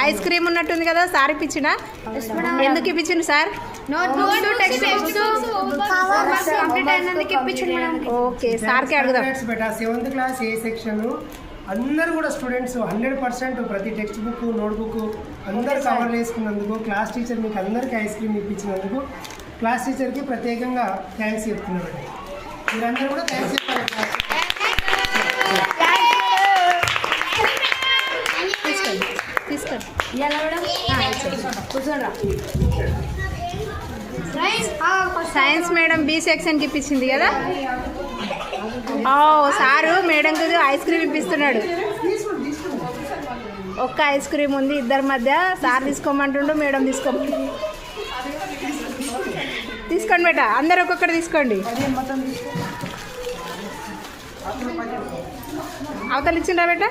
Ice cream ఉన్నట్టుంది కదా sir ఇప్పించిన ఎందుకు ఇప్పించిండు సార్ ఓకే సార్కి అడుగుదాం 7th క్లాస్ ఏ సెక్షన్ అందరూ కూడా స్టూడెంట్స్ 100% ప్రతి టెక్స్ట్ బుక్ నోట్బుక్ అందరూ కవర్ చేసుకున్నందుకు క్లాస్ టీచర్ మీకు అందరికీ ఐస్ క్రీమ్ ఇప్పించినందుకు క్లాస్ టీచర్కి ప్రత్యేకంగా థ్యాంక్స్ చెప్తున్నామండి. మీరందరూ కూడా థ్యాంక్స్ చెప్పాలి. సైన్స్ మేడం బి సెక్షన్కి ఇప్పించింది కదా. సారు మేడంకి ఐస్ క్రీమ్ ఇప్పిస్తున్నాడు. ఒక్క ఐస్ క్రీమ్ ఉంది ఇద్దరి మధ్య. సార్ తీసుకోమంటుండు మేడం తీసుకోండి బేట అందరు ఒక్కొక్కటి తీసుకోండి. అవతల ఇచ్చిండ్రా బేట.